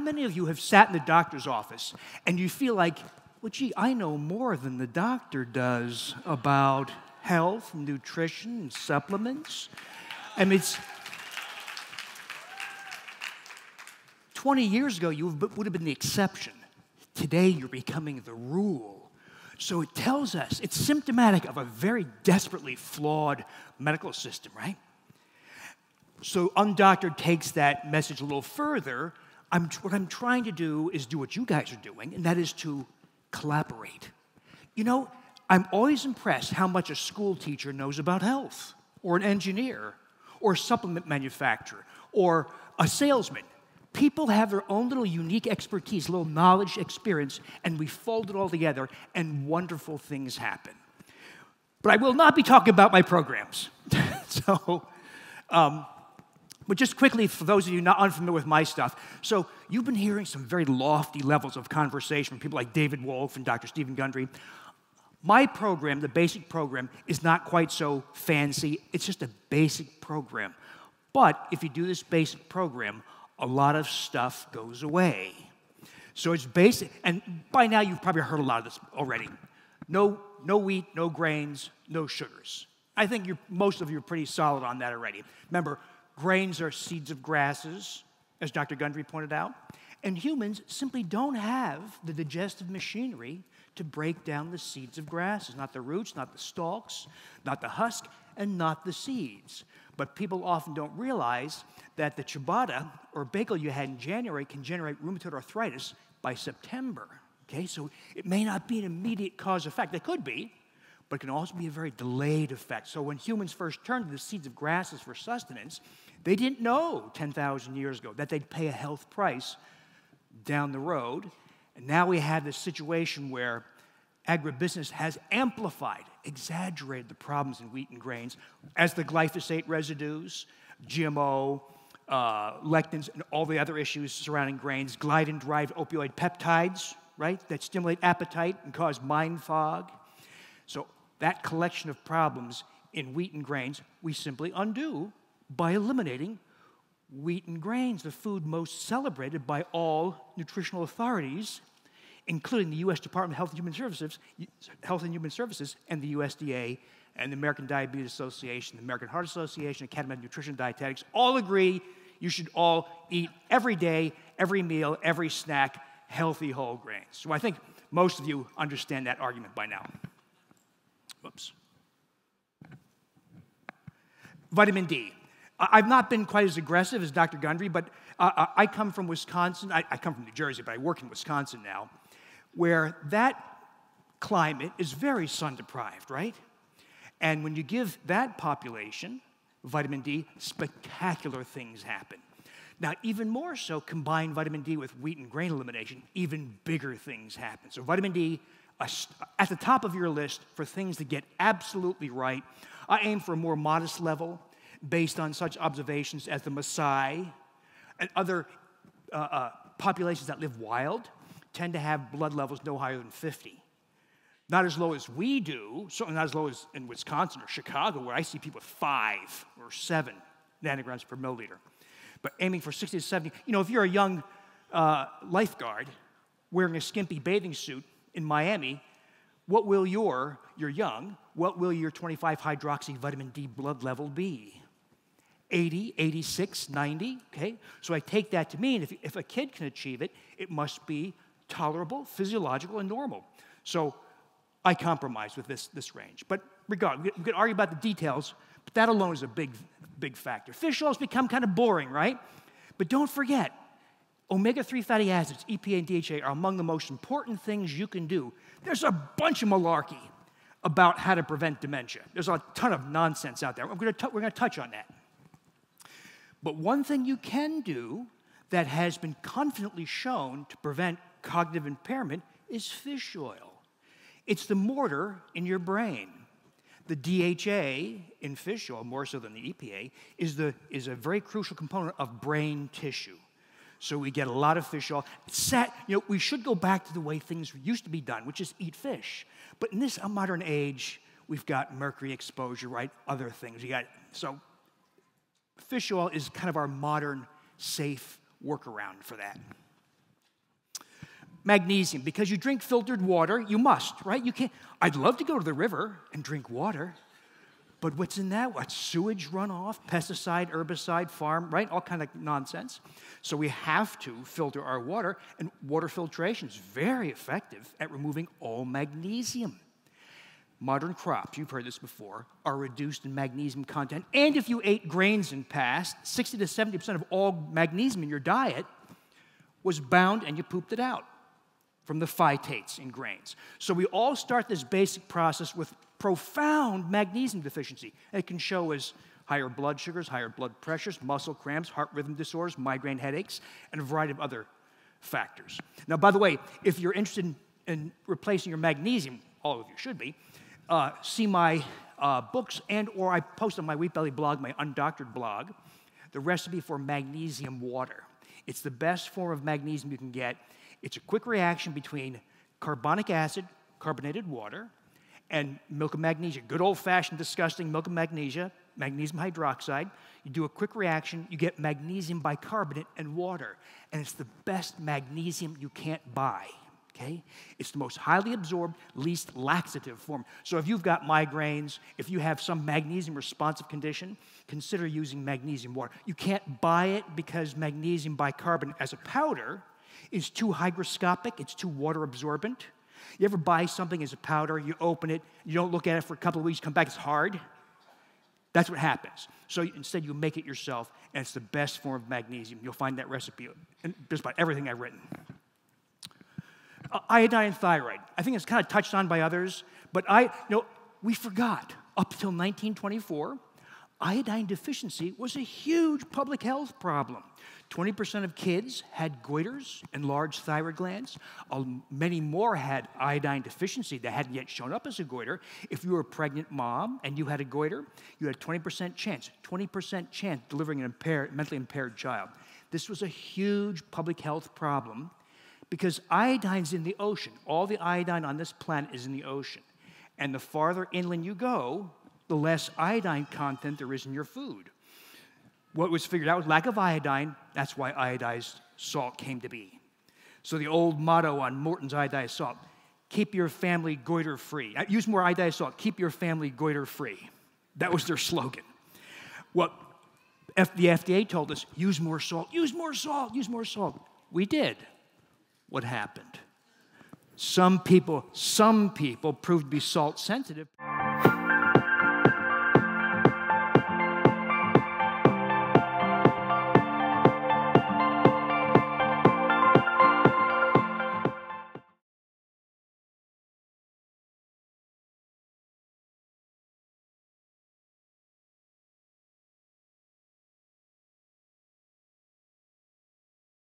many of you have sat in the doctor's office and you feel like, well, gee, I know more than the doctor does about health, and nutrition, and supplements? I mean, 20 years ago, you would have been the exception. Today, you're becoming the rule. So it tells us, it's symptomatic of a very desperately flawed medical system, right? So Undoctored takes that message a little further. What I'm trying to do is do what you guys are doing, and that is to collaborate. You know, I'm always impressed how much a school teacher knows about health, or an engineer, or a supplement manufacturer, or a salesman. People have their own little unique expertise, little knowledge, experience, and we fold it all together, and wonderful things happen. But I will not be talking about my programs. But just quickly, for those of you not unfamiliar with my stuff, so you've been hearing some very lofty levels of conversation from people like David Wolf and Dr. Stephen Gundry. My program, the basic program, is not quite so fancy. It's just a basic program. But if you do this basic program, a lot of stuff goes away. So it's basic, and by now you've probably heard a lot of this already. No wheat, no grains, no sugars. I think most of you are pretty solid on that already. Remember, grains are seeds of grasses, as Dr. Gundry pointed out, and humans simply don't have the digestive machinery to break down the seeds of grasses, not the roots, not the stalks, not the husk, and not the seeds. But people often don't realize that the ciabatta or bagel you had in January can generate rheumatoid arthritis by September. Okay, so it may not be an immediate cause effect. It could be, but it can also be a very delayed effect. So when humans first turned to the seeds of grasses for sustenance, they didn't know 10,000 years ago that they'd pay a health price down the road. And now we have this situation where agribusiness has amplified, exaggerated the problems in wheat and grains as the glyphosate residues, GMO, lectins, and all the other issues surrounding grains, gliadin-derived opioid peptides, right, that stimulate appetite and cause mind fog. So that collection of problems in wheat and grains, we simply undo by eliminating wheat and grains, the food most celebrated by all nutritional authorities, including the U.S. Department of Health and Human Services, and the USDA, and the American Diabetes Association, the American Heart Association, Academy of Nutrition and Dietetics, all agree you should all eat every day, every meal, every snack, healthy whole grains. So I think most of you understand that argument by now. Whoops. Vitamin D. I've not been quite as aggressive as Dr. Gundry, but I come from Wisconsin. I come from New Jersey, but I work in Wisconsin now, where that climate is very sun-deprived, right? And when you give that population vitamin D, spectacular things happen. Now, even more so, combine vitamin D with wheat and grain elimination, even bigger things happen. So vitamin D, at the top of your list for things to get absolutely right. I aim for a more modest level based on such observations as the Maasai and other populations that live wild tend to have blood levels no higher than 50. Not as low as we do, certainly not as low as in Wisconsin or Chicago, where I see people with 5 or 7 nanograms per milliliter. But aiming for 60 to 70. You know, if you're a young lifeguard wearing a skimpy bathing suit in Miami, what will you're young, what will your 25 hydroxy vitamin D blood level be? 80, 86, 90, okay? So I take that to mean if a kid can achieve it, it must be tolerable, physiological, and normal. So I compromise with this range. But regardless, we could argue about the details, but that alone is a big factor. Fish oils become kind of boring, right? But don't forget, omega-3 fatty acids, EPA and DHA, are among the most important things you can do. There's a bunch of malarkey about how to prevent dementia. There's a ton of nonsense out there. We're going to touch on that. But one thing you can do that has been confidently shown to prevent cognitive impairment is fish oil. It's the mortar in your brain. The DHA in fish oil, more so than the EPA, is a very crucial component of brain tissue. So we get a lot of fish oil. We should go back to the way things used to be done, which is eat fish. But in this modern age, we've got mercury exposure, right? Other things. So fish oil is kind of our modern, safe workaround for that. Magnesium, because you drink filtered water, you must, right? You can't. I'd love to go to the river and drink water, but what's in that? What, sewage runoff, pesticide, herbicide, farm, right? All kind of nonsense. So we have to filter our water, and water filtration is very effective at removing all magnesium. Modern crops, you've heard this before, are reduced in magnesium content, and if you ate grains in past, 60 to 70% of all magnesium in your diet was bound and you pooped it out from the phytates in grains. So we all start this basic process with profound magnesium deficiency. And it can show as higher blood sugars, higher blood pressures, muscle cramps, heart rhythm disorders, migraine headaches, and a variety of other factors. Now, by the way, if you're interested in replacing your magnesium, all of you should be, see my books or I post on my Wheatbelly blog, my Undoctored blog, the recipe for magnesium water. It's the best form of magnesium you can get. It's a quick reaction between carbonic acid, carbonated water, and milk of magnesia. Good old-fashioned, disgusting milk of magnesia, magnesium hydroxide. You do a quick reaction, you get magnesium bicarbonate and water. And it's the best magnesium you can't buy, okay? It's the most highly absorbed, least laxative form. So if you've got migraines, if you have some magnesium-responsive condition, consider using magnesium water. You can't buy it because magnesium bicarbonate as a powder is too hygroscopic, it's too water absorbent. You ever buy something as a powder, you open it, you don't look at it for a couple of weeks, come back, it's hard? That's what happens. So instead you make it yourself, and it's the best form of magnesium. You'll find that recipe in just about everything I've written. Iodine and thyroid. I think it's kind of touched on by others, but we forgot. Up until 1924, iodine deficiency was a huge public health problem. 20% of kids had goiters and large thyroid glands. Many more had iodine deficiency that hadn't yet shown up as a goiter. If you were a pregnant mom and you had a goiter, you had a 20% chance delivering an mentally impaired child. This was a huge public health problem because iodine's in the ocean. All the iodine on this planet is in the ocean. And the farther inland you go, the less iodine content there is in your food. What was figured out was lack of iodine. That's why iodized salt came to be. So the old motto on Morton's iodized salt, keep your family goiter-free. Use more iodized salt, keep your family goiter-free. That was their slogan. Well, the FDA told us, use more salt, use more salt, use more salt. We did. What happened? Some people proved to be salt sensitive.